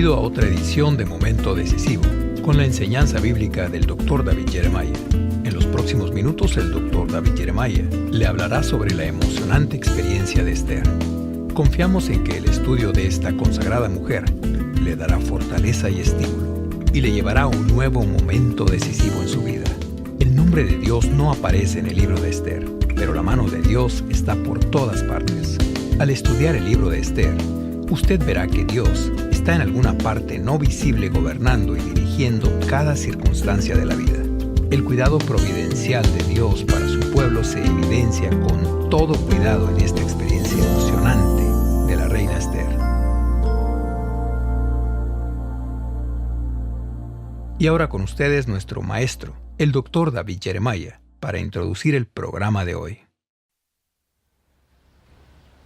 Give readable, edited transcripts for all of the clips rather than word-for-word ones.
Bienvenido a otra edición de Momento Decisivo, con la enseñanza bíblica del Dr. David Jeremiah. En los próximos minutos, el Dr. David Jeremiah le hablará sobre la emocionante experiencia de Esther. Confiamos en que el estudio de esta consagrada mujer le dará fortaleza y estímulo, y le llevará a un nuevo momento decisivo en su vida. El nombre de Dios no aparece en el libro de Esther, pero la mano de Dios está por todas partes. Al estudiar el libro de Esther, usted verá que Dios está en alguna parte no visible gobernando y dirigiendo cada circunstancia de la vida. El cuidado providencial de Dios para su pueblo se evidencia con todo cuidado en esta experiencia emocionante de la reina Esther. Y ahora con ustedes nuestro maestro, el Dr. David Jeremiah, para introducir el programa de hoy.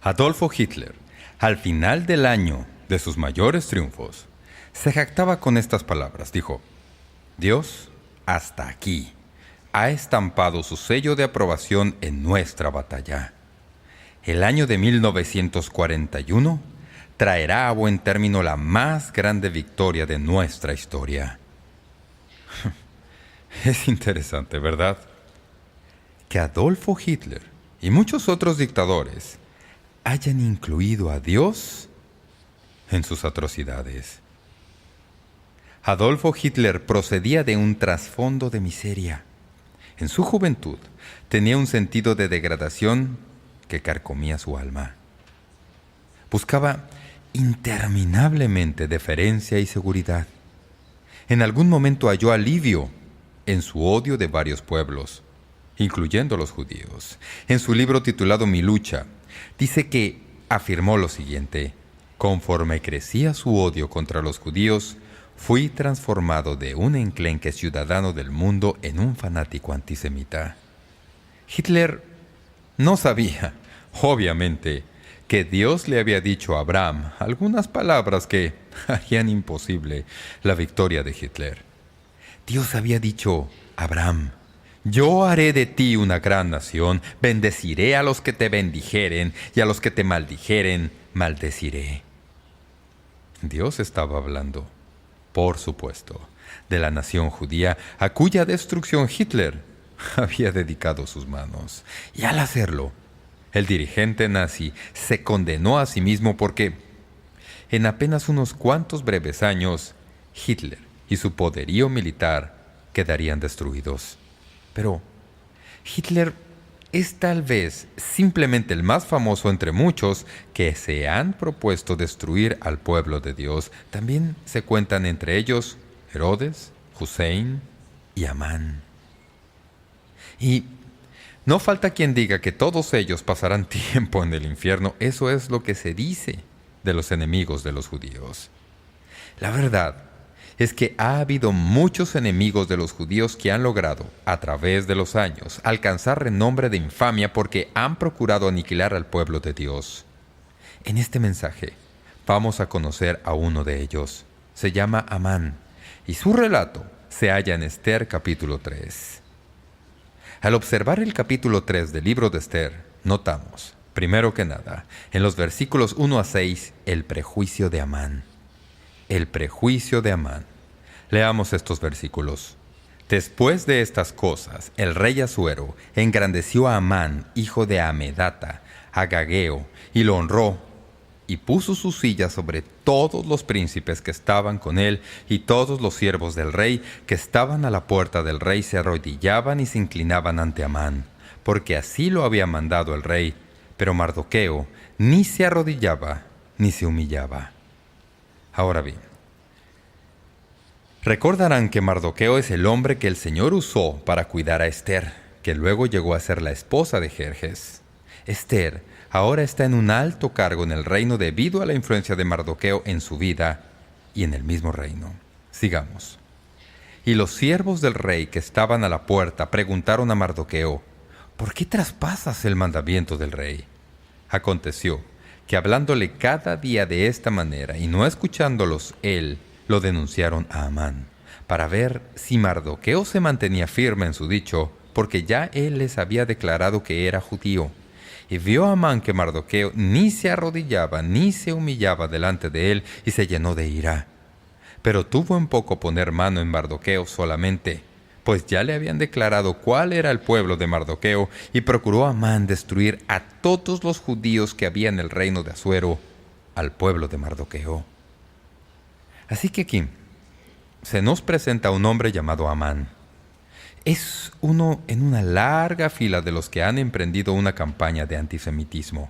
Adolfo Hitler, al final del año de sus mayores triunfos, se jactaba con estas palabras. Dijo: Dios, hasta aquí, ha estampado su sello de aprobación en nuestra batalla. El año de 1941 traerá a buen término la más grande victoria de nuestra historia. Es interesante, ¿verdad? Que Adolfo Hitler y muchos otros dictadores hayan incluido a Dios en sus atrocidades. Adolfo Hitler procedía de un trasfondo de miseria. En su juventud tenía un sentido de degradación que carcomía su alma. Buscaba interminablemente deferencia y seguridad. En algún momento halló alivio en su odio de varios pueblos, incluyendo los judíos. En su libro titulado Mi lucha, dice que afirmó lo siguiente: conforme crecía su odio contra los judíos, fui transformado de un enclenque ciudadano del mundo en un fanático antisemita. Hitler no sabía, obviamente, que Dios le había dicho a Abraham algunas palabras que harían imposible la victoria de Hitler. Dios había dicho: Abraham, yo haré de ti una gran nación, bendeciré a los que te bendijeren y a los que te maldijeren, maldeciré. Dios estaba hablando, por supuesto, de la nación judía a cuya destrucción Hitler había dedicado sus manos. Y al hacerlo, el dirigente nazi se condenó a sí mismo porque en apenas unos cuantos breves años, Hitler y su poderío militar quedarían destruidos. Pero Hitler es tal vez simplemente el más famoso entre muchos que se han propuesto destruir al pueblo de Dios. También se cuentan entre ellos Herodes, Hussein y Amán. Y no falta quien diga que todos ellos pasarán tiempo en el infierno. Eso es lo que se dice de los enemigos de los judíos. La verdad es que ha habido muchos enemigos de los judíos que han logrado, a través de los años, alcanzar renombre de infamia porque han procurado aniquilar al pueblo de Dios. En este mensaje vamos a conocer a uno de ellos. Se llama Amán, y su relato se halla en Esther capítulo 3. Al observar el capítulo 3 del libro de Esther, notamos, primero que nada, en los versículos 1 a 6, el prejuicio de Amán. El prejuicio de Amán. Leamos estos versículos. Después de estas cosas, el rey Asuero engrandeció a Amán, hijo de Amedata, agageo, y lo honró, y puso su silla sobre todos los príncipes que estaban con él, y todos los siervos del rey que estaban a la puerta del rey se arrodillaban y se inclinaban ante Amán, porque así lo había mandado el rey. Pero Mardoqueo ni se arrodillaba ni se humillaba. Ahora bien, recordarán que Mardoqueo es el hombre que el Señor usó para cuidar a Esther, que luego llegó a ser la esposa de Jerjes. Esther ahora está en un alto cargo en el reino debido a la influencia de Mardoqueo en su vida y en el mismo reino. Sigamos. Y los siervos del rey que estaban a la puerta preguntaron a Mardoqueo: ¿por qué traspasas el mandamiento del rey? Aconteció que hablándole cada día de esta manera y no escuchándolos él, lo denunciaron a Amán, para ver si Mardoqueo se mantenía firme en su dicho, porque ya él les había declarado que era judío. Y vio Amán que Mardoqueo ni se arrodillaba ni se humillaba delante de él, y se llenó de ira. Pero tuvo en poco poner mano en Mardoqueo solamente, pues ya le habían declarado cuál era el pueblo de Mardoqueo, y procuró Amán destruir a todos los judíos que había en el reino de Asuero, al pueblo de Mardoqueo. Así que aquí se nos presenta un hombre llamado Amán. Es uno en una larga fila de los que han emprendido una campaña de antisemitismo.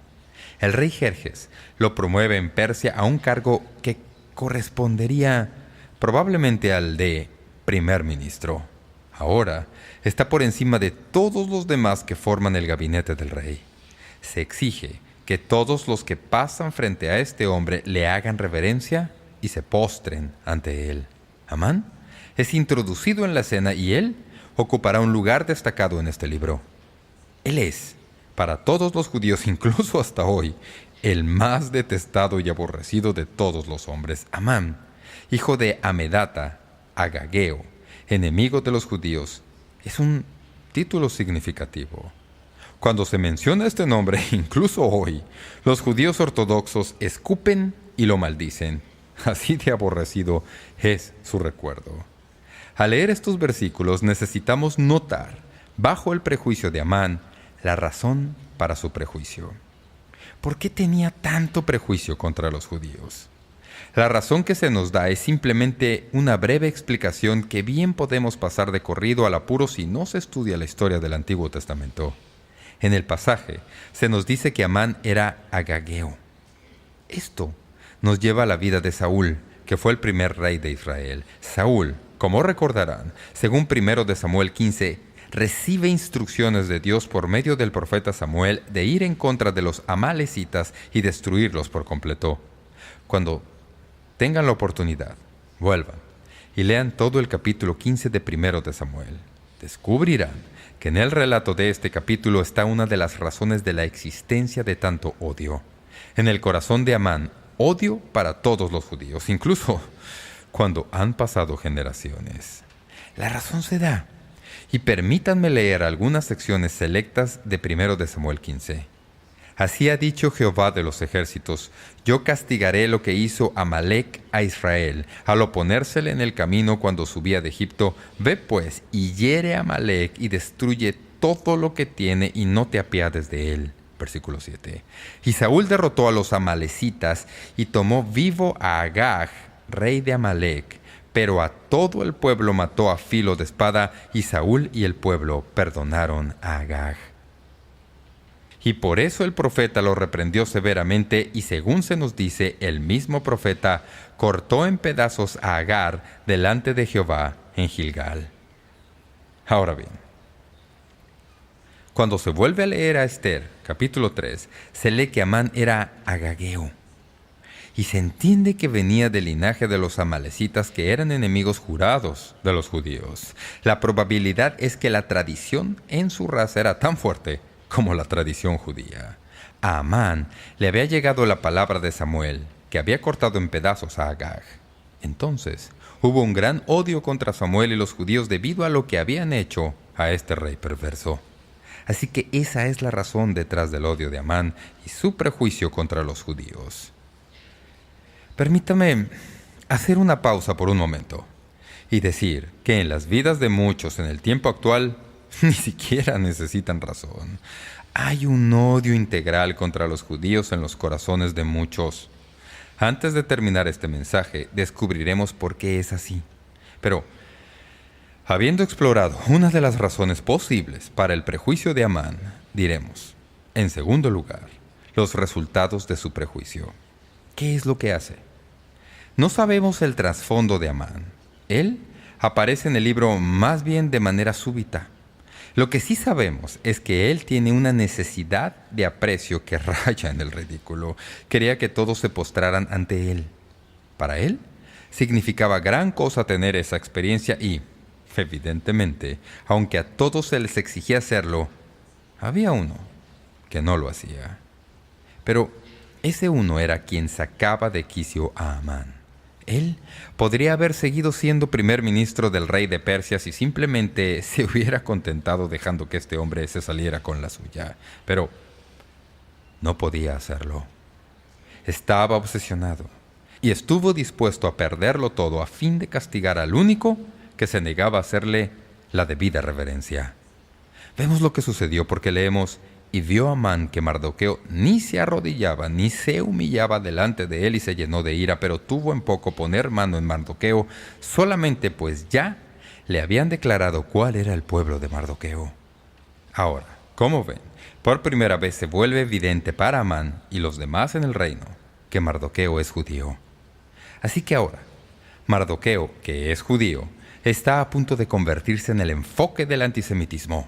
El rey Jerjes lo promueve en Persia a un cargo que correspondería probablemente al de primer ministro. Ahora está por encima de todos los demás que forman el gabinete del rey. Se exige que todos los que pasan frente a este hombre le hagan reverencia y se postren ante él. Amán es introducido en la escena y él ocupará un lugar destacado en este libro. Él es, para todos los judíos, incluso hasta hoy, el más detestado y aborrecido de todos los hombres. Amán, hijo de Amedata, Agageo, enemigo de los judíos, es un título significativo. Cuando se menciona este nombre, incluso hoy, los judíos ortodoxos escupen y lo maldicen. Así de aborrecido es su recuerdo. Al leer estos versículos necesitamos notar, bajo el prejuicio de Amán, la razón para su prejuicio. ¿Por qué tenía tanto prejuicio contra los judíos? La razón que se nos da es simplemente una breve explicación que bien podemos pasar de corrido al apuro si no se estudia la historia del Antiguo Testamento. En el pasaje se nos dice que Amán era agageo. Esto nos lleva a la vida de Saúl, que fue el primer rey de Israel. Saúl, como recordarán, según 1 de Samuel 15, recibe instrucciones de Dios por medio del profeta Samuel de ir en contra de los amalecitas y destruirlos por completo. Cuando tengan la oportunidad, vuelvan y lean todo el capítulo 15 de 1 de Samuel. Descubrirán que en el relato de este capítulo está una de las razones de la existencia de tanto odio. En el corazón de Amán, odio para todos los judíos, incluso cuando han pasado generaciones. La razón se da, y permítanme leer algunas secciones selectas de 1 de Samuel 15. Así ha dicho Jehová de los ejércitos: yo castigaré lo que hizo Amalec a Israel, al oponérsele en el camino cuando subía de Egipto. Ve pues y hiere a Amalec y destruye todo lo que tiene y no te apiades de él. Versículo 7. Y Saúl derrotó a los amalecitas y tomó vivo a Agag, rey de Amalec, pero a todo el pueblo mató a filo de espada, y Saúl y el pueblo perdonaron a Agag. Y por eso el profeta lo reprendió severamente, y según se nos dice, el mismo profeta cortó en pedazos a Agar delante de Jehová en Gilgal. Ahora bien, cuando se vuelve a leer a Esther, capítulo 3, se lee que Amán era agageo. Y se entiende que venía del linaje de los amalecitas, que eran enemigos jurados de los judíos. La probabilidad es que la tradición en su raza era tan fuerte como la tradición judía. A Amán le había llegado la palabra de Samuel, que había cortado en pedazos a Agag. Entonces hubo un gran odio contra Samuel y los judíos debido a lo que habían hecho a este rey perverso. Así que esa es la razón detrás del odio de Amán y su prejuicio contra los judíos. Permítame hacer una pausa por un momento y decir que en las vidas de muchos en el tiempo actual ni siquiera necesitan razón. Hay un odio integral contra los judíos en los corazones de muchos. Antes de terminar este mensaje, descubriremos por qué es así. Pero, habiendo explorado una de las razones posibles para el prejuicio de Amán, diremos, en segundo lugar, los resultados de su prejuicio. ¿Qué es lo que hace? No sabemos el trasfondo de Amán. Él aparece en el libro más bien de manera súbita. Lo que sí sabemos es que él tiene una necesidad de aprecio que raya en el ridículo. Quería que todos se postraran ante él. Para él, significaba gran cosa tener esa experiencia y, evidentemente, aunque a todos se les exigía hacerlo, había uno que no lo hacía. Pero ese uno era quien sacaba de quicio a Amán. Él podría haber seguido siendo primer ministro del rey de Persia si simplemente se hubiera contentado dejando que este hombre se saliera con la suya. Pero no podía hacerlo. Estaba obsesionado y estuvo dispuesto a perderlo todo a fin de castigar al único que se negaba a hacerle la debida reverencia. Vemos lo que sucedió porque leemos: «Y vio Amán que Mardoqueo ni se arrodillaba ni se humillaba delante de él y se llenó de ira, pero tuvo en poco poner mano en Mardoqueo, solamente pues ya le habían declarado cuál era el pueblo de Mardoqueo». Ahora, como ven, por primera vez se vuelve evidente para Amán y los demás en el reino que Mardoqueo es judío. Así que ahora, Mardoqueo, que es judío, está a punto de convertirse en el enfoque del antisemitismo.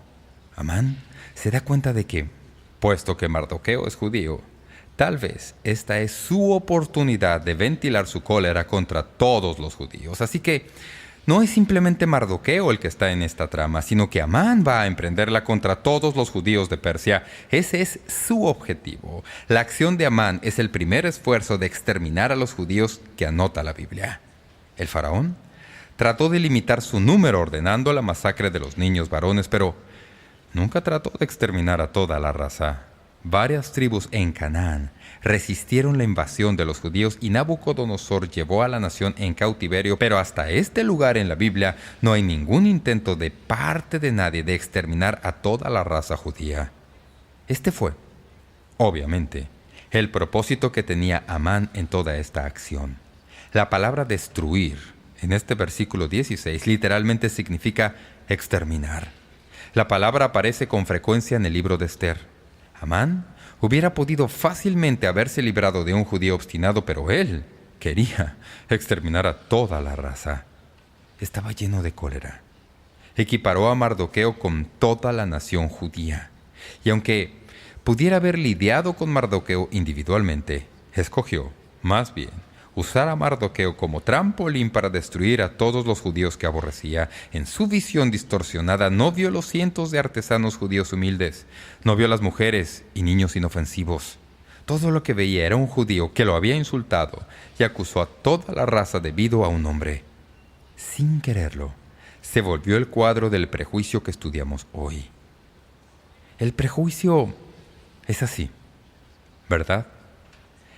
Amán se da cuenta de que, puesto que Mardoqueo es judío, tal vez esta es su oportunidad de ventilar su cólera contra todos los judíos. Así que no es simplemente Mardoqueo el que está en esta trama, sino que Amán va a emprenderla contra todos los judíos de Persia. Ese es su objetivo. La acción de Amán es el primer esfuerzo de exterminar a los judíos que anota la Biblia. El faraón trató de limitar su número ordenando la masacre de los niños varones, pero nunca trató de exterminar a toda la raza. Varias tribus en Canaán resistieron la invasión de los judíos y Nabucodonosor llevó a la nación en cautiverio, pero hasta este lugar en la Biblia no hay ningún intento de parte de nadie de exterminar a toda la raza judía. Este fue, obviamente, el propósito que tenía Amán en toda esta acción. La palabra destruir en este versículo 16 literalmente significa exterminar. La palabra aparece con frecuencia en el libro de Esther. Amán hubiera podido fácilmente haberse librado de un judío obstinado, pero él quería exterminar a toda la raza. Estaba lleno de cólera. Equiparó a Mardoqueo con toda la nación judía. Y aunque pudiera haber lidiado con Mardoqueo individualmente, escogió, más bien, usar a Mardoqueo como trampolín para destruir a todos los judíos que aborrecía. En su visión distorsionada no vio los cientos de artesanos judíos humildes, no vio las mujeres y niños inofensivos. Todo lo que veía era un judío que lo había insultado y acusó a toda la raza debido a un hombre. Sin quererlo, se volvió el cuadro del prejuicio que estudiamos hoy. El prejuicio es así, ¿verdad?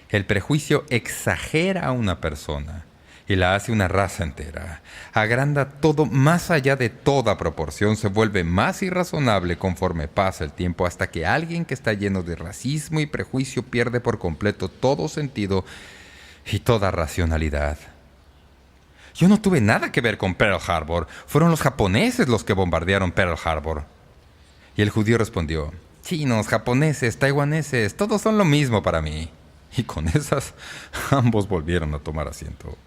El prejuicio exagera a una persona y la hace una raza entera. Agranda todo más allá de toda proporción, se vuelve más irrazonable conforme pasa el tiempo, hasta que alguien que está lleno de racismo y prejuicio pierde por completo todo sentido y toda racionalidad. Yo no tuve nada que ver con Pearl Harbor. Fueron los japoneses los que bombardearon Pearl Harbor. Y el judío respondió: chinos, japoneses, taiwaneses, todos son lo mismo para mí. Y con esas, ambos volvieron a tomar asiento.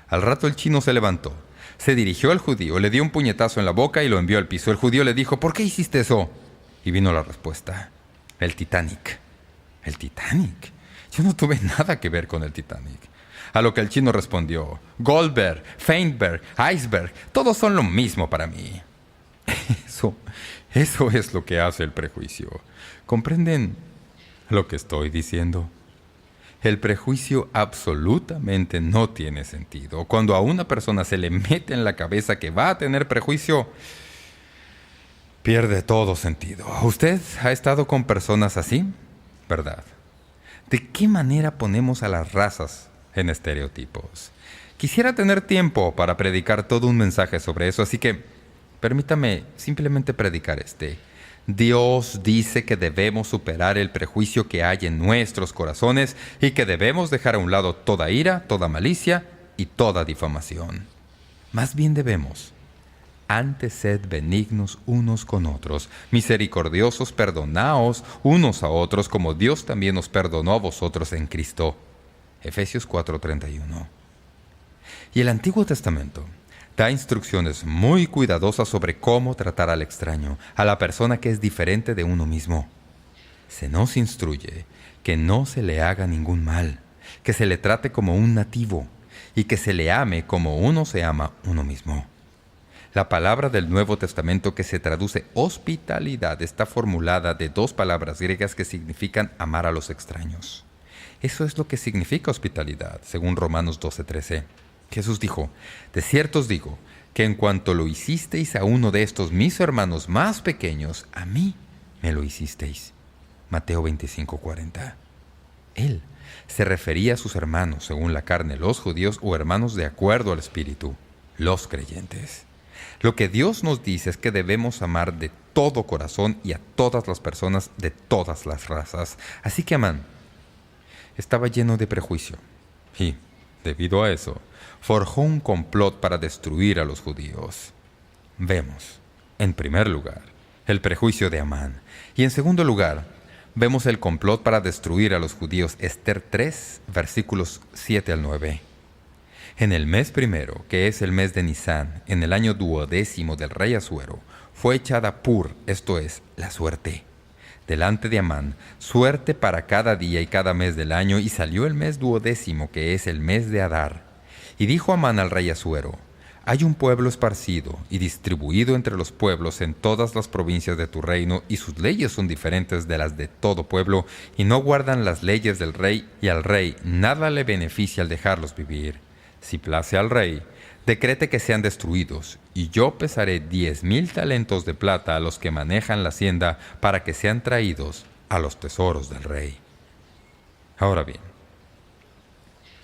Al rato el chino se levantó, se dirigió al judío, le dio un puñetazo en la boca y lo envió al piso. El judío le dijo: ¿por qué hiciste eso? Y vino la respuesta: el Titanic. ¿El Titanic? Yo no tuve nada que ver con el Titanic. A lo que el chino respondió: Goldberg, Feinberg, Iceberg, todos son lo mismo para mí. Eso es lo que hace el prejuicio. ¿Comprenden lo que estoy diciendo? El prejuicio absolutamente no tiene sentido. Cuando a una persona se le mete en la cabeza que va a tener prejuicio, pierde todo sentido. ¿Usted ha estado con personas así? ¿Verdad? ¿De qué manera ponemos a las razas en estereotipos? Quisiera tener tiempo para predicar todo un mensaje sobre eso, así que permítame simplemente predicar este. Dios dice que debemos superar el prejuicio que hay en nuestros corazones y que debemos dejar a un lado toda ira, toda malicia y toda difamación. Más bien debemos: antes sed benignos unos con otros, misericordiosos, perdonaos unos a otros, como Dios también os perdonó a vosotros en Cristo. Efesios 4:31. Y el Antiguo Testamento da instrucciones muy cuidadosas sobre cómo tratar al extraño, a la persona que es diferente de uno mismo. Se nos instruye que no se le haga ningún mal, que se le trate como un nativo y que se le ame como uno se ama uno mismo. La palabra del Nuevo Testamento que se traduce hospitalidad está formulada de dos palabras griegas que significan amar a los extraños. Eso es lo que significa hospitalidad, según Romanos 12:13. Jesús dijo: de cierto os digo, que en cuanto lo hicisteis a uno de estos mis hermanos más pequeños, a mí me lo hicisteis. Mateo 25:40. Él se refería a sus hermanos según la carne, los judíos, o hermanos de acuerdo al Espíritu, los creyentes. Lo que Dios nos dice es que debemos amar de todo corazón y a todas las personas de todas las razas. Así que Amán estaba lleno de prejuicio y, debido a eso, forjó un complot para destruir a los judíos. Vemos, en primer lugar, el prejuicio de Amán, y en segundo lugar, vemos el complot para destruir a los judíos. Esther 3, versículos 7 al 9. En el mes primero, que es el mes de Nisán, en el año 12º del rey Asuero, fue echada Pur, esto es, la suerte, delante de Amán, suerte para cada día y cada mes del año, y salió el mes 12º, que es el mes de Adar. Y dijo Amán al rey Asuero: hay un pueblo esparcido y distribuido entre los pueblos en todas las provincias de tu reino, y sus leyes son diferentes de las de todo pueblo, y no guardan las leyes del rey, y al rey nada le beneficia al dejarlos vivir. Si place al rey, decrete que sean destruidos, y yo pesaré 10,000 talentos de plata a los que manejan la hacienda para que sean traídos a los tesoros del rey. Ahora bien,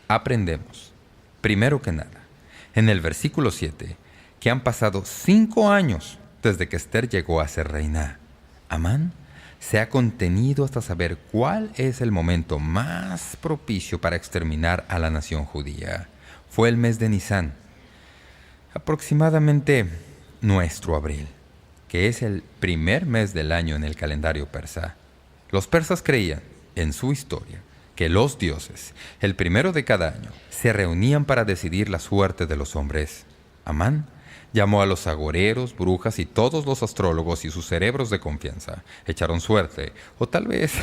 aprendemos, primero que nada, en el versículo 7, que han pasado 5 años desde que Esther llegó a ser reina. Amán se ha contenido hasta saber cuál es el momento más propicio para exterminar a la nación judía. Fue el mes de Nisán, aproximadamente nuestro abril, que es el primer mes del año en el calendario persa. Los persas creían, en su historia, que los dioses, el primero de cada año, se reunían para decidir la suerte de los hombres. Amán llamó a los agoreros, brujas y todos los astrólogos y sus cerebros de confianza. Echaron suerte, o tal vez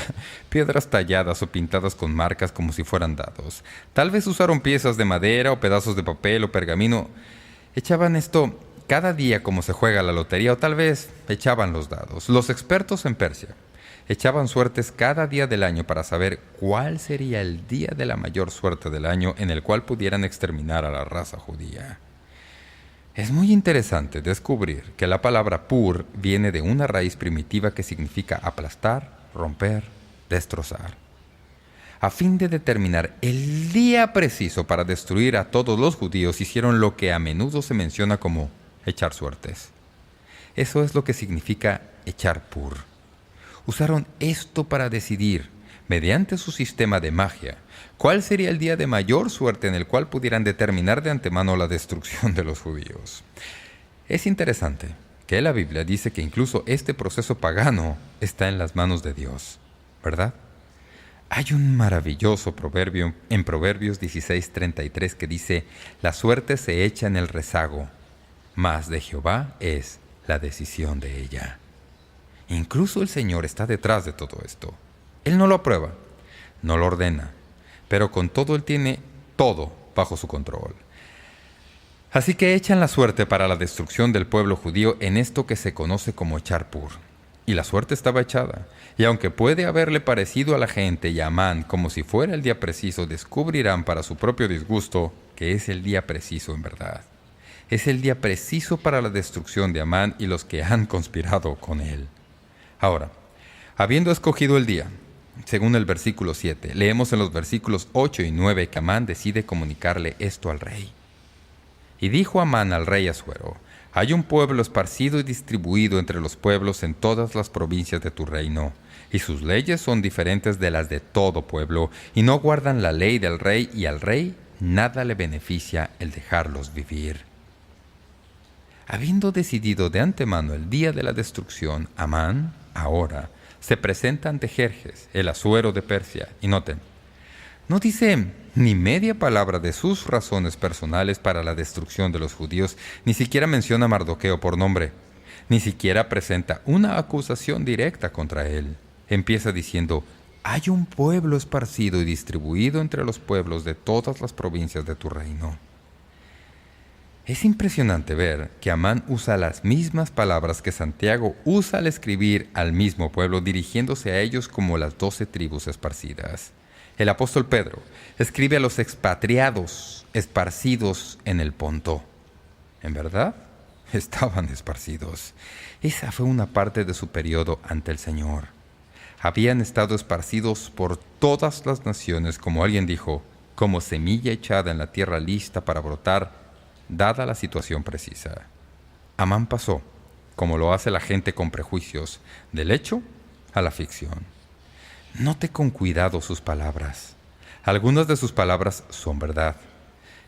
piedras talladas o pintadas con marcas como si fueran dados. Tal vez usaron piezas de madera o pedazos de papel o pergamino. Echaban esto cada día como se juega la lotería, o tal vez echaban los dados. Los expertos en Persia echaban suertes cada día del año para saber cuál sería el día de la mayor suerte del año en el cual pudieran exterminar a la raza judía. Es muy interesante descubrir que la palabra pur viene de una raíz primitiva que significa aplastar, romper, destrozar. A fin de determinar el día preciso para destruir a todos los judíos, hicieron lo que a menudo se menciona como echar suertes. Eso es lo que significa echar pur. Usaron esto para decidir, mediante su sistema de magia, cuál sería el día de mayor suerte en el cual pudieran determinar de antemano la destrucción de los judíos. Es interesante que la Biblia dice que incluso este proceso pagano está en las manos de Dios, ¿verdad? Hay un maravilloso proverbio en Proverbios 16:33 que dice: la suerte se echa en el rezago, mas de Jehová es la decisión de ella. Incluso el Señor está detrás de todo esto. Él no lo aprueba, no lo ordena, pero con todo Él tiene todo bajo su control. Así que echan la suerte para la destrucción del pueblo judío en esto que se conoce como echar pur. Y la suerte estaba echada, y aunque puede haberle parecido a la gente y a Amán como si fuera el día preciso, descubrirán para su propio disgusto que es el día preciso en verdad. Es el día preciso para la destrucción de Amán y los que han conspirado con él. Ahora, habiendo escogido el día, según el versículo 7, leemos en los versículos 8 y 9 que Amán decide comunicarle esto al rey. Y dijo Amán al rey Asuero: hay un pueblo esparcido y distribuido entre los pueblos en todas las provincias de tu reino, y sus leyes son diferentes de las de todo pueblo, y no guardan la ley del rey, y al rey nada le beneficia el dejarlos vivir. Habiendo decidido de antemano el día de la destrucción, Amán ahora se presenta ante Jerjes, el Asuero de Persia, y noten, no dice ni media palabra de sus razones personales para la destrucción de los judíos, ni siquiera menciona a Mardoqueo por nombre, ni siquiera presenta una acusación directa contra él. Empieza diciendo: hay un pueblo esparcido y distribuido entre los pueblos de todas las provincias de tu reino. Es impresionante ver que Amán usa las mismas palabras que Santiago usa al escribir al mismo pueblo, dirigiéndose a ellos como las 12 tribus esparcidas. El apóstol Pedro escribe a los expatriados esparcidos en el Ponto. En verdad, estaban esparcidos. Esa fue una parte de su periodo ante el Señor. habían estado esparcidos por todas las naciones, como alguien dijo, como semilla echada en la tierra lista para brotar, dada la situación precisa. Amán pasó, como lo hace la gente con prejuicios, del hecho a la ficción. Note con cuidado sus palabras. Algunas de sus palabras son verdad.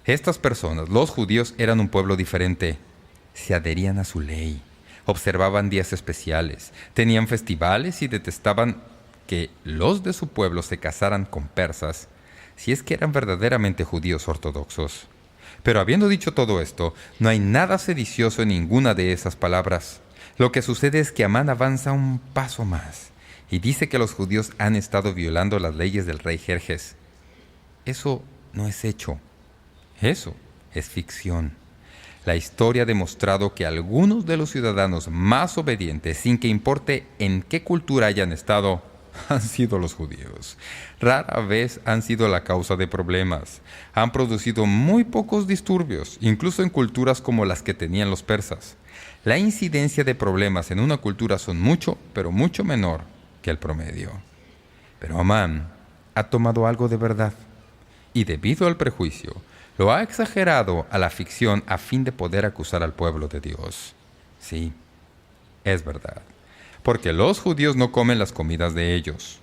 Estas personas, los judíos, eran un pueblo diferente. Se adherían a su ley, observaban días especiales, tenían festivales y detestaban que los de su pueblo se casaran con persas, si es que eran verdaderamente judíos ortodoxos. Pero habiendo dicho todo esto, no hay nada sedicioso en ninguna de esas palabras. Lo que sucede es que Amán avanza un paso más y dice que los judíos han estado violando las leyes del rey Jerjes. Eso no es hecho. Eso es ficción. La historia ha demostrado que algunos de los ciudadanos más obedientes, sin que importe en qué cultura hayan estado, han sido los judíos. Rara vez han sido la causa de problemas. Han producido muy pocos disturbios, incluso en culturas como las que tenían los persas. La incidencia de problemas en una cultura son mucho, pero mucho menor que el promedio. Pero Amán ha tomado algo de verdad y, debido al prejuicio, lo ha exagerado a la ficción a fin de poder acusar al pueblo de Dios. Sí, es verdad, porque los judíos no comen las comidas de ellos.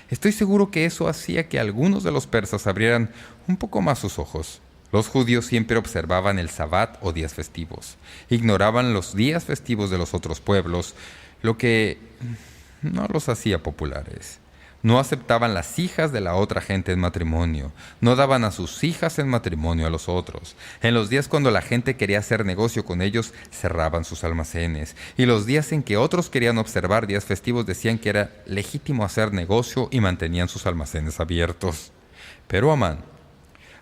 Estoy seguro que eso hacía que algunos de los persas abrieran un poco más sus ojos. Los judíos siempre observaban el Sabbat o días festivos. Ignoraban los días festivos de los otros pueblos, lo que no los hacía populares. No aceptaban las hijas de la otra gente en matrimonio. No daban a sus hijas en matrimonio a los otros. En los días cuando la gente quería hacer negocio con ellos, cerraban sus almacenes. Y los días en que otros querían observar días festivos, decían que era legítimo hacer negocio y mantenían sus almacenes abiertos. Pero Amán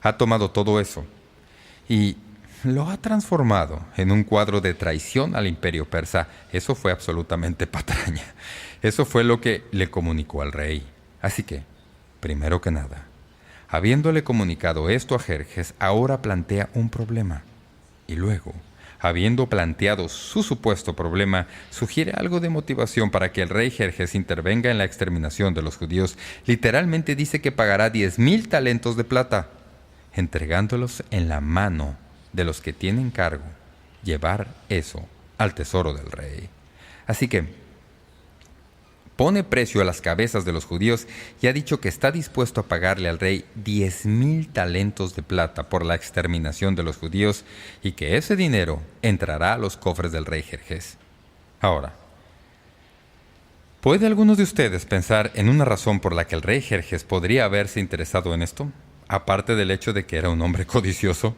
ha tomado todo eso y lo ha transformado en un cuadro de traición al imperio persa. Eso fue absolutamente patraña. Eso fue lo que le comunicó al rey. Así que, primero que nada, habiéndole comunicado esto a Jerjes, ahora plantea un problema. Y luego, habiendo planteado su supuesto problema, sugiere algo de motivación para que el rey Jerjes intervenga en la exterminación de los judíos. Literalmente dice que pagará 10,000 talentos de plata, entregándolos en la mano de los que tienen cargo llevar eso al tesoro del rey. Así que pone precio a las cabezas de los judíos y ha dicho que está dispuesto a pagarle al rey 10,000 talentos de plata por la exterminación de los judíos y que ese dinero entrará a los cofres del rey Jerjes. Ahora, ¿puede alguno de ustedes pensar en una razón por la que el rey Jerjes podría haberse interesado en esto? Aparte del hecho de que era un hombre codicioso.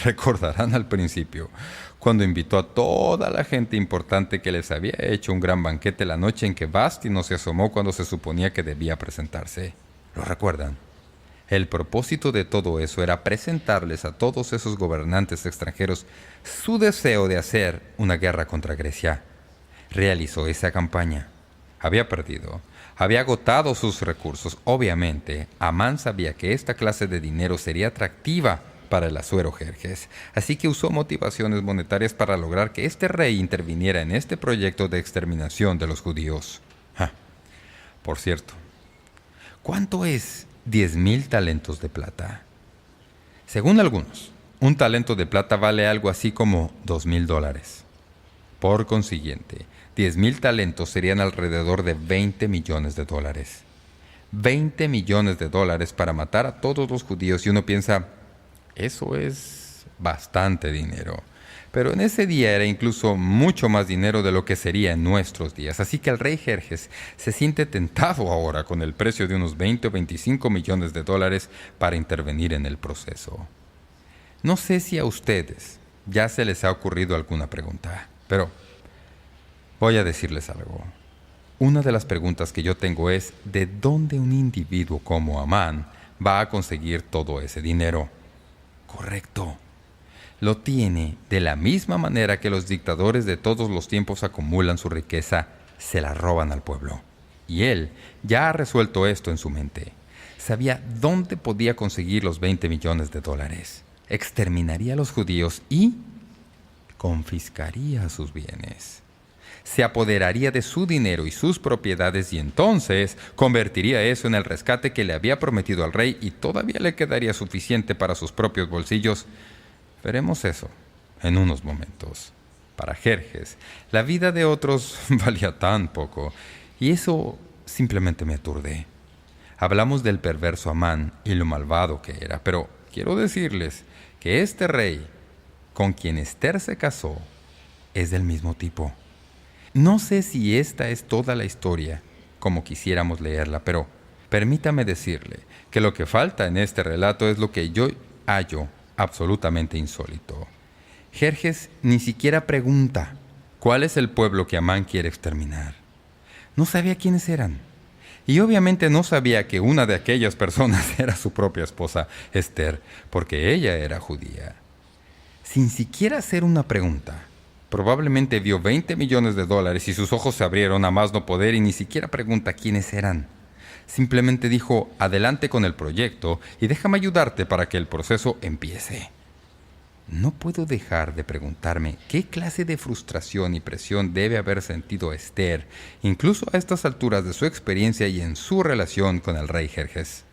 Recordarán al principio, cuando invitó a toda la gente importante que les había hecho un gran banquete la noche en que Vasti no se asomó cuando se suponía que debía presentarse. ¿Lo recuerdan? El propósito de todo eso era presentarles a todos esos gobernantes extranjeros su deseo de hacer una guerra contra Grecia. Realizó esa campaña. Había perdido. Había agotado sus recursos. Obviamente, Amán sabía que esta clase de dinero sería atractiva para el asuero Jerjes, así que usó motivaciones monetarias para lograr que este rey interviniera en este proyecto de exterminación de los judíos. Por cierto, ¿cuánto es 10,000 talentos de plata? Según algunos, un talento de plata vale algo así como $2,000. Por consiguiente, 10,000 talentos serían alrededor de $20 millones. $20 millones para matar a todos los judíos, y uno piensa, eso es bastante dinero. Pero en ese día era incluso mucho más dinero de lo que sería en nuestros días. Así que el rey Jerjes se siente tentado ahora con el precio de unos 20 o 25 millones de dólares para intervenir en el proceso. No sé si a ustedes ya se les ha ocurrido alguna pregunta, pero voy a decirles algo. Una de las preguntas que yo tengo es, ¿de dónde un individuo como Amán va a conseguir todo ese dinero? Correcto. Lo tiene de la misma manera que los dictadores de todos los tiempos acumulan su riqueza, se la roban al pueblo. Y él ya ha resuelto esto en su mente. Sabía dónde podía conseguir los $20 millones. Exterminaría a los judíos y confiscaría sus bienes. se apoderaría de su dinero y sus propiedades y entonces convertiría eso en el rescate que le había prometido al rey y todavía le quedaría suficiente para sus propios bolsillos. Veremos eso en unos momentos. Para Jerjes, la vida de otros valía tan poco y eso simplemente me aturde. Hablamos del perverso Amán y lo malvado que era, pero quiero decirles que este rey con quien Esther se casó es del mismo tipo. No sé si esta es toda la historia, como quisiéramos leerla, pero permítame decirle que lo que falta en este relato es lo que yo hallo absolutamente insólito. Jerjes ni siquiera pregunta cuál es el pueblo que Amán quiere exterminar. No sabía quiénes eran. Y obviamente no sabía que una de aquellas personas era su propia esposa, Esther, porque ella era judía. Sin siquiera hacer una pregunta, probablemente vio $20 millones y sus ojos se abrieron a más no poder y ni siquiera pregunta quiénes eran. Simplemente dijo, adelante con el proyecto y déjame ayudarte para que el proceso empiece. No puedo dejar de preguntarme qué clase de frustración y presión debe haber sentido Esther, incluso a estas alturas de su experiencia y en su relación con el rey Jerjes.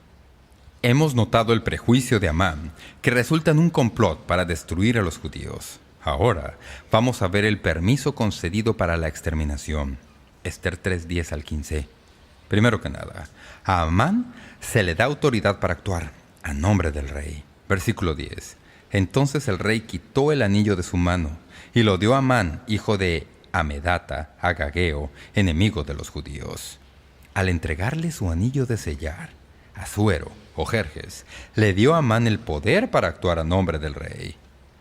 Hemos notado el prejuicio de Amán, que resulta en un complot para destruir a los judíos. Ahora vamos a ver el permiso concedido para la exterminación. Esther 3:10 al 15. Primero que nada, a Amán se le da autoridad para actuar a nombre del rey. Versículo 10. Entonces el rey quitó el anillo de su mano y lo dio a Amán, hijo de Amedata, Agageo, enemigo de los judíos. Al entregarle su anillo de sellar, Asuero o Jerjes le dio a Amán el poder para actuar a nombre del rey.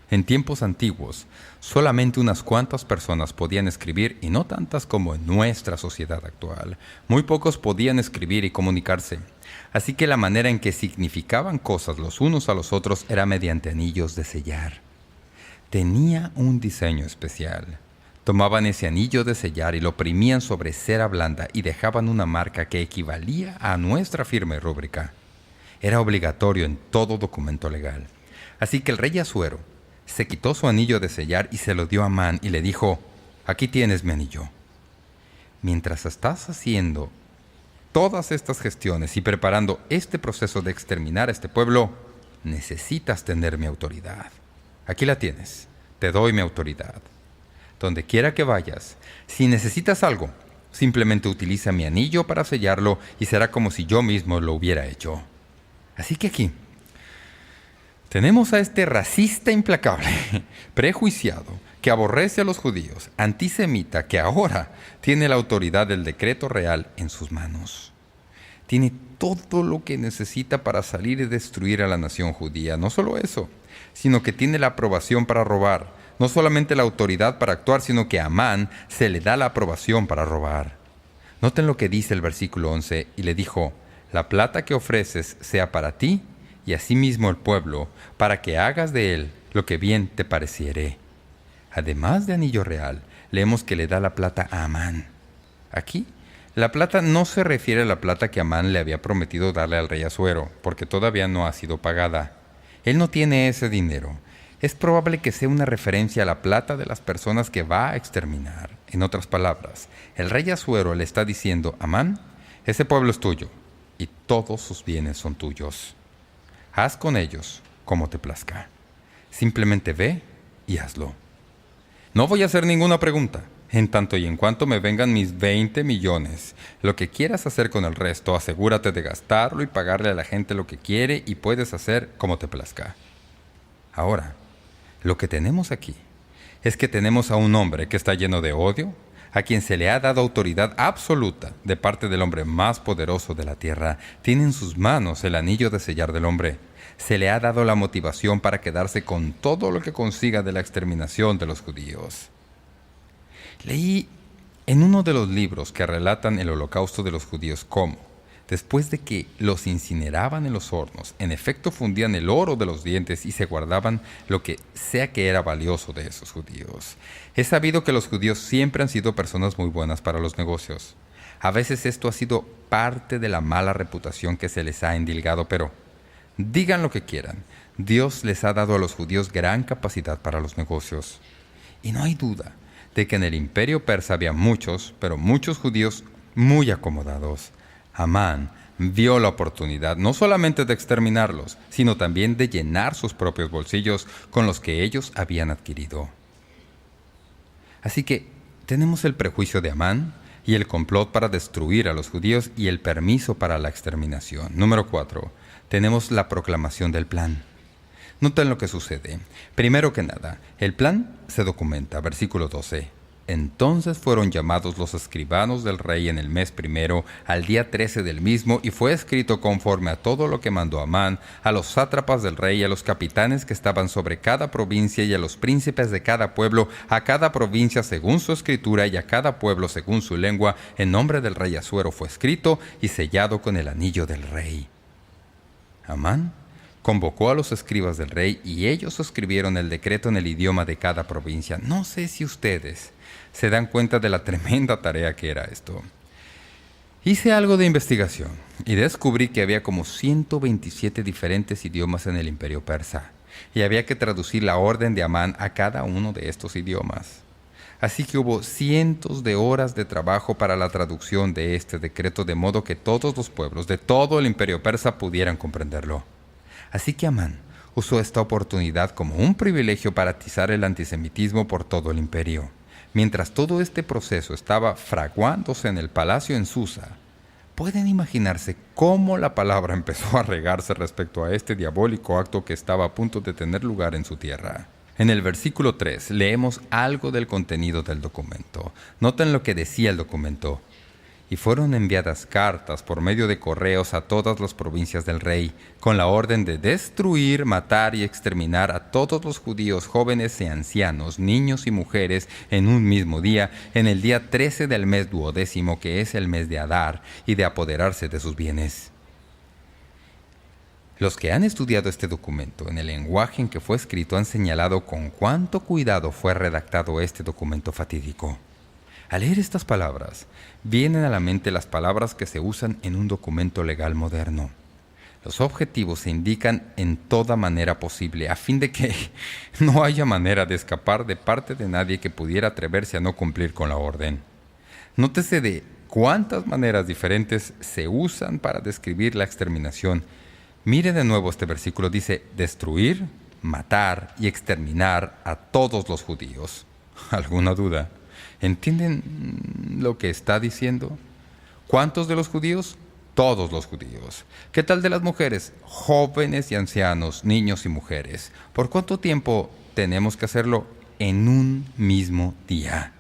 En tiempos antiguos, solamente unas cuantas personas podían escribir y no tantas como en nuestra sociedad actual. Muy pocos podían escribir y comunicarse. Así que la manera en que significaban cosas los unos a los otros era mediante anillos de sellar. Tenía un diseño especial. Tomaban ese anillo de sellar y lo oprimían sobre cera blanda y dejaban una marca que equivalía a nuestra firma y rúbrica. Era obligatorio en todo documento legal. Así que el rey Asuero se quitó su anillo de sellar y se lo dio a Amán y le dijo, «Aquí tienes mi anillo. Mientras estás haciendo todas estas gestiones y preparando este proceso de exterminar a este pueblo, necesitas tener mi autoridad. Aquí la tienes. Te doy mi autoridad. Donde quiera que vayas, si necesitas algo, simplemente utiliza mi anillo para sellarlo y será como si yo mismo lo hubiera hecho». Así que aquí tenemos a este racista implacable, prejuiciado, que aborrece a los judíos, antisemita, que ahora tiene la autoridad del decreto real en sus manos. Tiene todo lo que necesita para salir y destruir a la nación judía. No solo eso, sino que tiene la aprobación para robar. No solamente la autoridad para actuar, sino que a Amán se le da la aprobación para robar. Noten lo que dice el versículo 11, y le dijo, «La plata que ofreces sea para ti, y asimismo el pueblo, para que hagas de él lo que bien te pareciere». Además de anillo real, leemos que le da la plata a Amán. Aquí, la plata no se refiere a la plata que Amán le había prometido darle al rey Asuero, porque todavía no ha sido pagada. Él no tiene ese dinero. Es probable que sea una referencia a la plata de las personas que va a exterminar. En otras palabras, el rey Asuero le está diciendo, Amán, ese pueblo es tuyo, y todos sus bienes son tuyos. Haz con ellos como te plazca. Simplemente ve y hazlo. No voy a hacer ninguna pregunta, en tanto y en cuanto me vengan mis 20 millones. Lo que quieras hacer con el resto, asegúrate de gastarlo y pagarle a la gente lo que quiere y puedes hacer como te plazca. Ahora, lo que tenemos aquí es que tenemos a un hombre que está lleno de odio, a quien se le ha dado autoridad absoluta de parte del hombre más poderoso de la tierra. Tiene en sus manos el anillo de sellar del hombre. Se le ha dado la motivación para quedarse con todo lo que consiga de la exterminación de los judíos. Leí en uno de los libros que relatan el holocausto de los judíos cómo, después de que los incineraban en los hornos, en efecto fundían el oro de los dientes y se guardaban lo que sea que era valioso de esos judíos. Es sabido que los judíos siempre han sido personas muy buenas para los negocios. A veces esto ha sido parte de la mala reputación que se les ha endilgado, pero digan lo que quieran, Dios les ha dado a los judíos gran capacidad para los negocios. Y no hay duda de que en el imperio persa había muchos, pero muchos judíos muy acomodados. Amán vio la oportunidad no solamente de exterminarlos, sino también de llenar sus propios bolsillos con los que ellos habían adquirido. Así que tenemos el prejuicio de Amán y el complot para destruir a los judíos y el permiso para la exterminación. Número 4. Tenemos la proclamación del plan. Noten lo que sucede. Primero que nada, el plan se documenta. Versículo 12. Entonces fueron llamados los escribanos del rey en el mes primero, al día 13 del mismo, y fue escrito conforme a todo lo que mandó Amán, a los sátrapas del rey, a los capitanes que estaban sobre cada provincia, y a los príncipes de cada pueblo, a cada provincia según su escritura, y a cada pueblo según su lengua, en nombre del rey Asuero fue escrito y sellado con el anillo del rey. Amán convocó a los escribas del rey, y ellos escribieron el decreto en el idioma de cada provincia. No sé si ustedes se dan cuenta de la tremenda tarea que era esto. Hice algo de investigación y descubrí que había como 127 diferentes idiomas en el imperio persa, y había que traducir la orden de Amán a cada uno de estos idiomas. Así que hubo cientos de horas de trabajo para la traducción de este decreto, de modo que todos los pueblos de todo el imperio persa pudieran comprenderlo. Así que Amán usó esta oportunidad como un privilegio para atizar el antisemitismo por todo el imperio. Mientras todo este proceso estaba fraguándose en el palacio en Susa, ¿pueden imaginarse cómo la palabra empezó a regarse respecto a este diabólico acto que estaba a punto de tener lugar en su tierra? En el versículo 3 leemos algo del contenido del documento. Noten lo que decía el documento. Y fueron enviadas cartas por medio de correos a todas las provincias del rey, con la orden de destruir, matar y exterminar a todos los judíos jóvenes y ancianos, niños y mujeres, en un mismo día, en el día 13 del mes 12º, que es el mes de Adar, y de apoderarse de sus bienes. Los que han estudiado este documento en el lenguaje en que fue escrito han señalado con cuánto cuidado fue redactado este documento fatídico. Al leer estas palabras, vienen a la mente las palabras que se usan en un documento legal moderno. Los objetivos se indican en toda manera posible, a fin de que no haya manera de escapar de parte de nadie que pudiera atreverse a no cumplir con la orden. Nótese de cuántas maneras diferentes se usan para describir la exterminación. Mire de nuevo este versículo, dice, destruir, matar y exterminar a todos los judíos. ¿Alguna duda? ¿Entienden lo que está diciendo? ¿Cuántos de los judíos? Todos los judíos. ¿Qué tal de las mujeres? Jóvenes y ancianos, niños y mujeres. ¿Por cuánto tiempo tenemos que hacerlo? En un mismo día.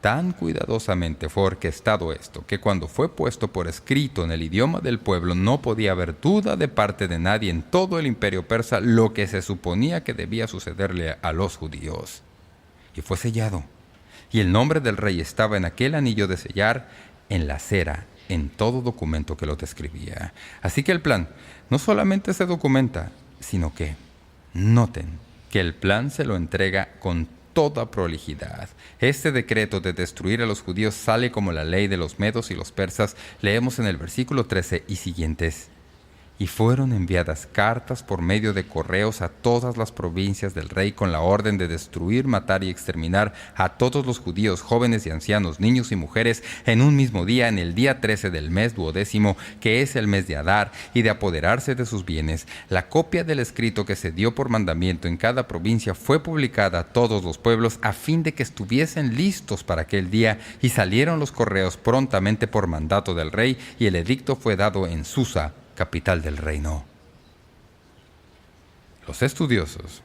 Tan cuidadosamente fue orquestado esto, que cuando fue puesto por escrito en el idioma del pueblo, no podía haber duda de parte de nadie en todo el imperio persa lo que se suponía que debía sucederle a los judíos. Y fue sellado. Y el nombre del rey estaba en aquel anillo de sellar, en la cera, en todo documento que lo describía. Así que el plan no solamente se documenta, sino que, noten, que el plan se lo entrega con toda prolijidad. Este decreto de destruir a los judíos sale como la ley de los medos y los persas. Leemos en el versículo 13 y siguientes. Y fueron enviadas cartas por medio de correos a todas las provincias del rey con la orden de destruir, matar y exterminar a todos los judíos, jóvenes y ancianos, niños y mujeres, en un mismo día, en el día 13 del mes 12º, que es el mes de Adar, y de apoderarse de sus bienes. La copia del escrito que se dio por mandamiento en cada provincia fue publicada a todos los pueblos a fin de que estuviesen listos para aquel día, y salieron los correos prontamente por mandato del rey, y el edicto fue dado en Susa, capital del reino. Los estudiosos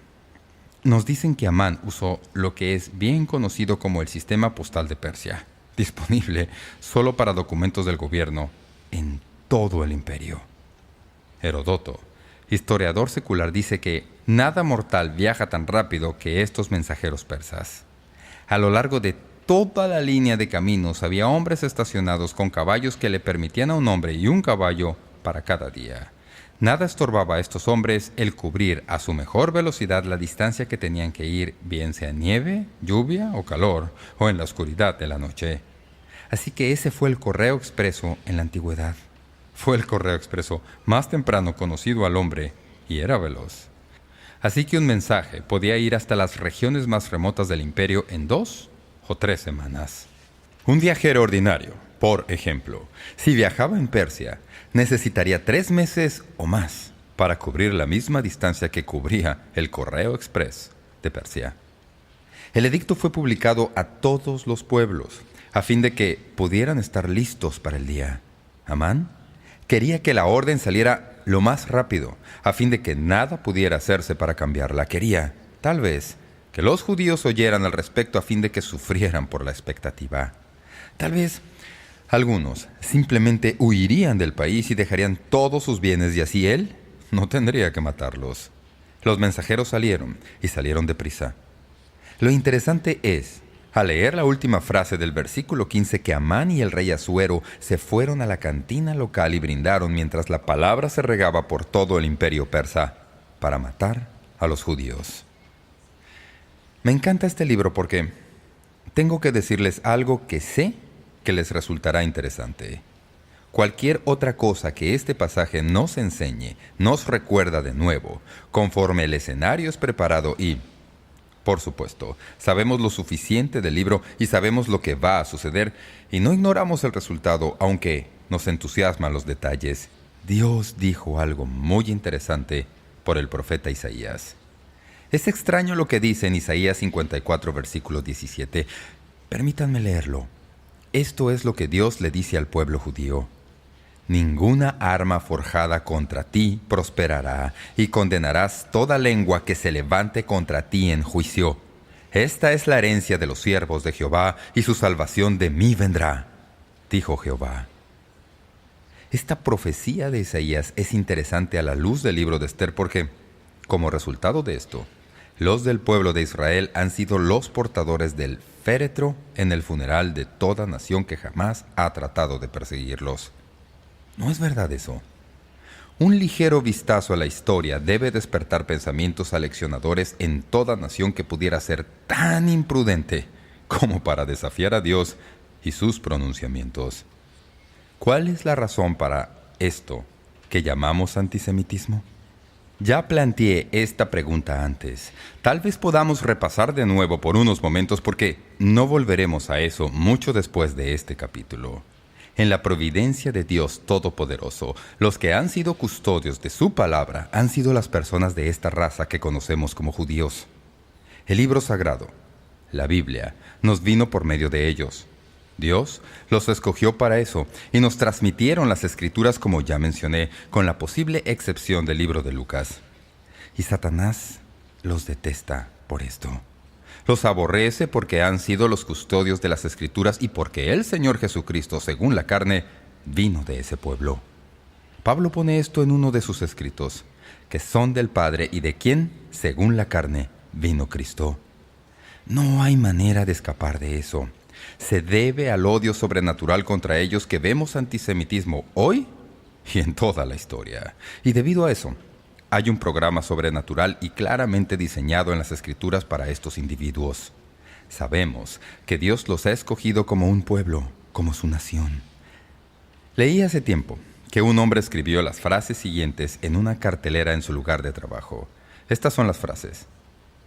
nos dicen que Amán usó lo que es bien conocido como el sistema postal de Persia, disponible solo para documentos del gobierno en todo el imperio. Heródoto, historiador secular, dice que nada mortal viaja tan rápido que estos mensajeros persas. A lo largo de toda la línea de caminos había hombres estacionados con caballos que le permitían a un hombre y un caballo para cada día. Nada estorbaba a estos hombres el cubrir a su mejor velocidad la distancia que tenían que ir, bien sea nieve, lluvia o calor, o en la oscuridad de la noche. Así que ese fue el correo expreso en la antigüedad. Fue el correo expreso más temprano conocido al hombre y era veloz. Así que un mensaje podía ir hasta las regiones más remotas del imperio en 2 o 3 semanas. Un viajero ordinario, por ejemplo, si viajaba en Persia, necesitaría 3 meses o más para cubrir la misma distancia que cubría el correo express de Persia. El edicto fue publicado a todos los pueblos, a fin de que pudieran estar listos para el día. Amán quería que la orden saliera lo más rápido, a fin de que nada pudiera hacerse para cambiarla. Quería, tal vez, que los judíos oyeran al respecto a fin de que sufrieran por la expectativa. Tal vez algunos simplemente huirían del país y dejarían todos sus bienes, y así él no tendría que matarlos. Los mensajeros salieron, y salieron deprisa. Lo interesante es, al leer la última frase del versículo 15, que Amán y el rey Asuero se fueron a la cantina local y brindaron mientras la palabra se regaba por todo el imperio persa para matar a los judíos. Me encanta este libro porque tengo que decirles algo que sé que les resultará interesante. Cualquier otra cosa que este pasaje nos enseñe nos recuerda de nuevo, conforme el escenario es preparado y, por supuesto, sabemos lo suficiente del libro y sabemos lo que va a suceder y no ignoramos el resultado, aunque nos entusiasman los detalles. Dios dijo algo muy interesante por el profeta Isaías. Es extraño lo que dice en Isaías 54, versículo 17. Permítanme leerlo. Esto es lo que Dios le dice al pueblo judío. Ninguna arma forjada contra ti prosperará, y condenarás toda lengua que se levante contra ti en juicio. Esta es la herencia de los siervos de Jehová, y su salvación de mí vendrá, dijo Jehová. Esta profecía de Isaías es interesante a la luz del libro de Esther porque, como resultado de esto, los del pueblo de Israel han sido los portadores del féretro en el funeral de toda nación que jamás ha tratado de perseguirlos. ¿No es verdad eso? Un ligero vistazo a la historia debe despertar pensamientos aleccionadores en toda nación que pudiera ser tan imprudente como para desafiar a Dios y sus pronunciamientos. ¿Cuál es la razón para esto que llamamos antisemitismo? Ya planteé esta pregunta antes. Tal vez podamos repasar de nuevo por unos momentos porque no volveremos a eso mucho después de este capítulo. En la providencia de Dios Todopoderoso, los que han sido custodios de su palabra han sido las personas de esta raza que conocemos como judíos. El libro sagrado, la Biblia, nos vino por medio de ellos. Dios los escogió para eso y nos transmitieron las Escrituras, como ya mencioné, con la posible excepción del libro de Lucas. Y Satanás los detesta por esto. Los aborrece porque han sido los custodios de las Escrituras y porque el Señor Jesucristo, según la carne, vino de ese pueblo. Pablo pone esto en uno de sus escritos, que son del Padre y de quien, según la carne, vino Cristo. No hay manera de escapar de eso. Se debe al odio sobrenatural contra ellos que vemos antisemitismo hoy y en toda la historia. Y debido a eso, hay un programa sobrenatural y claramente diseñado en las Escrituras para estos individuos. Sabemos que Dios los ha escogido como un pueblo, como su nación. Leí hace tiempo que un hombre escribió las frases siguientes en una cartelera en su lugar de trabajo. Estas son las frases.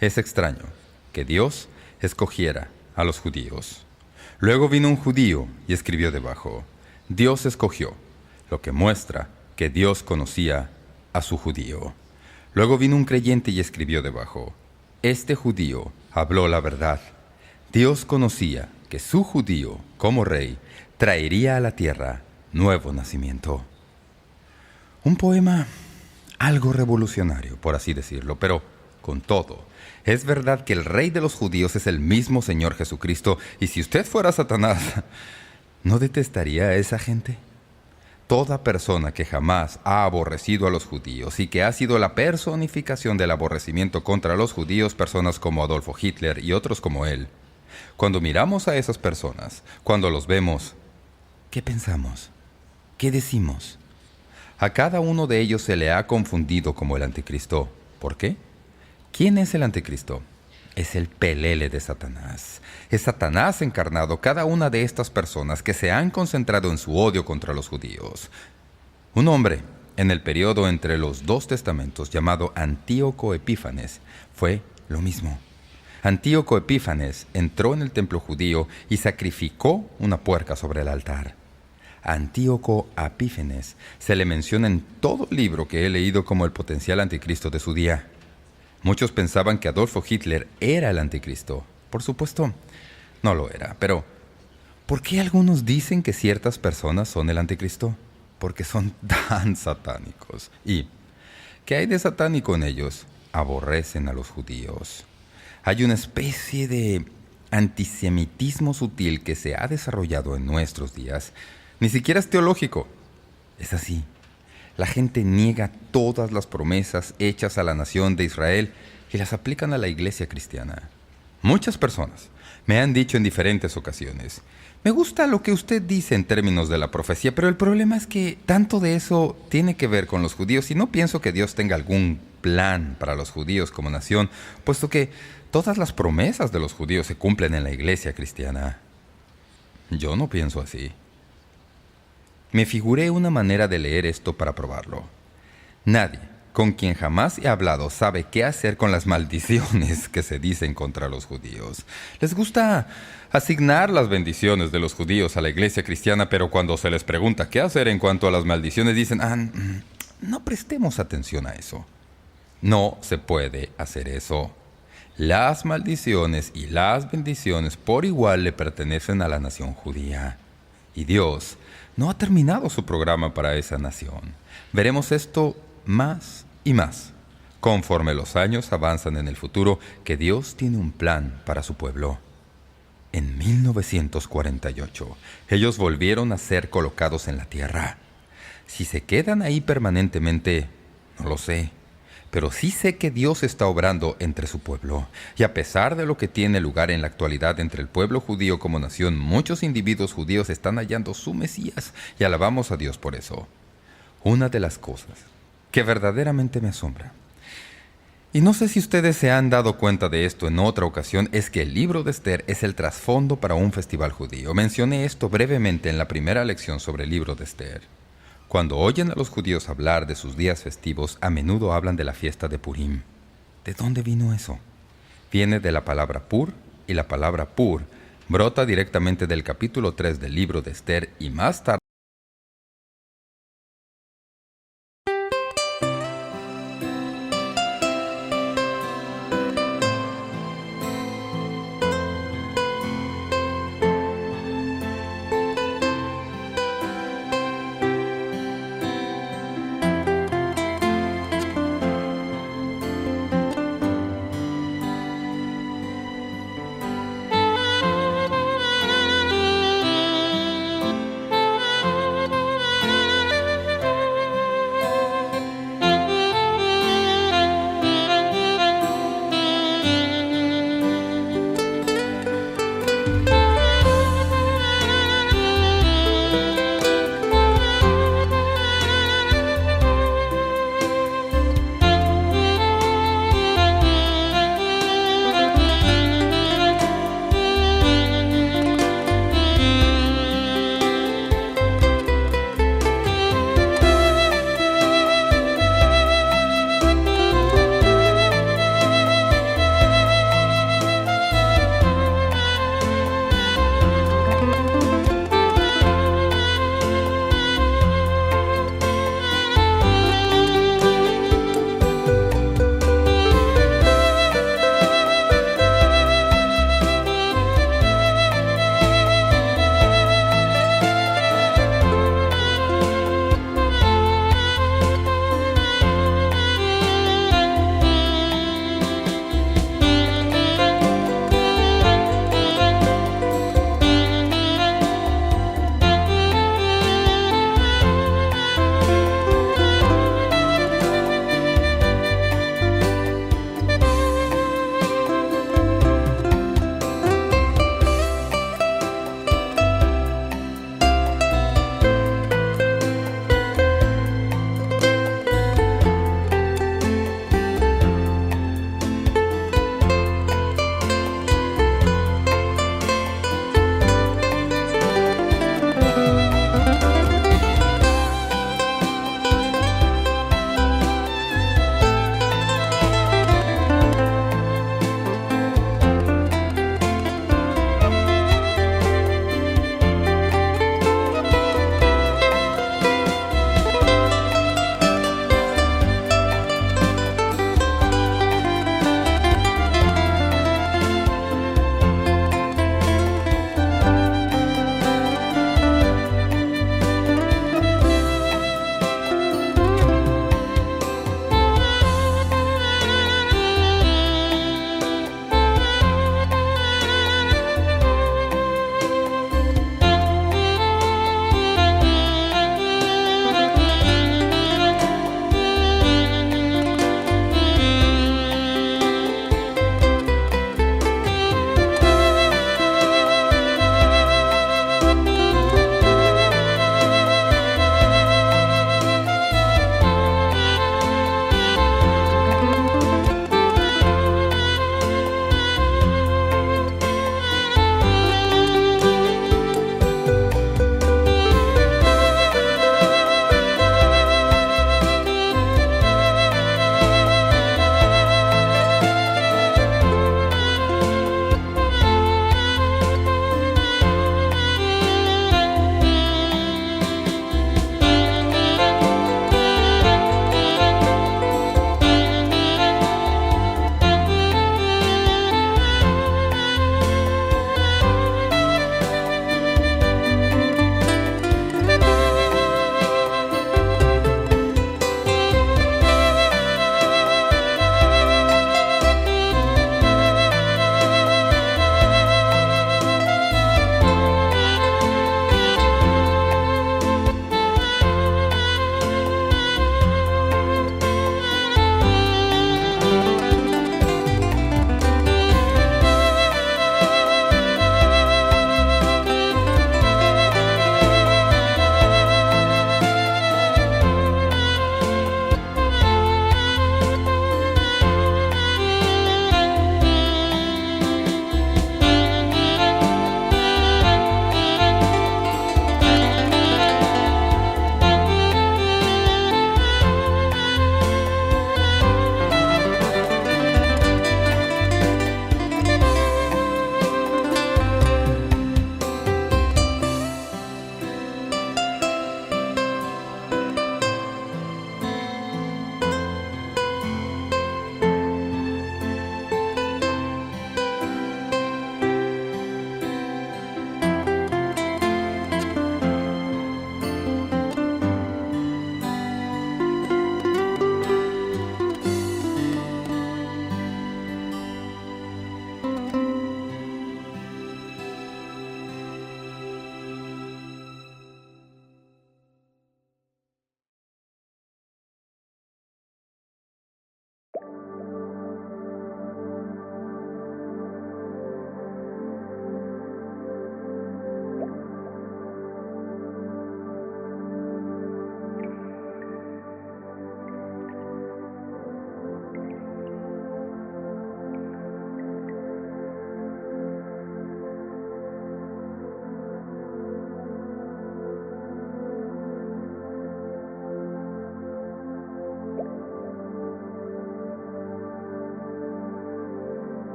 Es extraño que Dios escogiera a los judíos. Luego vino un judío y escribió debajo: Dios escogió, lo que muestra que Dios conocía a su judío. Luego vino un creyente y escribió debajo: este judío habló la verdad. Dios conocía que su judío, como rey, traería a la tierra nuevo nacimiento. Un poema algo revolucionario, por así decirlo, pero con todo, es verdad que el rey de los judíos es el mismo Señor Jesucristo, y si usted fuera Satanás, ¿no detestaría a esa gente? Toda persona que jamás ha aborrecido a los judíos y que ha sido la personificación del aborrecimiento contra los judíos, personas como Adolfo Hitler y otros como él. Cuando miramos a esas personas, cuando los vemos, ¿qué pensamos? ¿Qué decimos? A cada uno de ellos se le ha confundido como el anticristo. ¿Por qué? ¿Quién es el anticristo? Es el pelele de Satanás. Es Satanás encarnado, cada una de estas personas que se han concentrado en su odio contra los judíos. Un hombre en el periodo entre los dos testamentos llamado Antíoco Epífanes, fue lo mismo. Antíoco Epífanes entró en el templo judío y sacrificó una puerca sobre el altar. A Antíoco Epífanes se le menciona en todo el libro que he leído como el potencial anticristo de su día. Muchos pensaban que Adolfo Hitler era el anticristo. Por supuesto, no lo era. Pero, ¿por qué algunos dicen que ciertas personas son el anticristo? Porque son tan satánicos. ¿Y qué hay de satánico en ellos? Aborrecen a los judíos. Hay una especie de antisemitismo sutil que se ha desarrollado en nuestros días. Ni siquiera es teológico. Es así. La gente niega todas las promesas hechas a la nación de Israel y las aplican a la iglesia cristiana. Muchas personas me han dicho en diferentes ocasiones: me gusta lo que usted dice en términos de la profecía, pero el problema es que tanto de eso tiene que ver con los judíos y no pienso que Dios tenga algún plan para los judíos como nación, puesto que todas las promesas de los judíos se cumplen en la iglesia cristiana. Yo no pienso así. Me figuré una manera de leer esto para probarlo. Nadie con quien jamás he hablado sabe qué hacer con las maldiciones que se dicen contra los judíos. Les gusta asignar las bendiciones de los judíos a la iglesia cristiana, pero cuando se les pregunta qué hacer en cuanto a las maldiciones, dicen: no prestemos atención a eso. No se puede hacer eso. Las maldiciones y las bendiciones por igual le pertenecen a la nación judía. Y Dios no ha terminado su programa para esa nación. Veremos esto más y más, conforme los años avanzan en el futuro, que Dios tiene un plan para su pueblo. En 1948, ellos volvieron a ser colocados en la tierra. Si se quedan ahí permanentemente, no lo sé. Pero sí sé que Dios está obrando entre su pueblo. Y a pesar de lo que tiene lugar en la actualidad entre el pueblo judío como nación, muchos individuos judíos están hallando su Mesías y alabamos a Dios por eso. Una de las cosas que verdaderamente me asombra, y no sé si ustedes se han dado cuenta de esto en otra ocasión, es que el libro de Esther es el trasfondo para un festival judío. Mencioné esto brevemente en la primera lección sobre el libro de Esther. Cuando oyen a los judíos hablar de sus días festivos, a menudo hablan de la fiesta de Purim. ¿De dónde vino eso? Viene de la palabra pur, y la palabra pur brota directamente del capítulo 3 del libro de Esther, y más tarde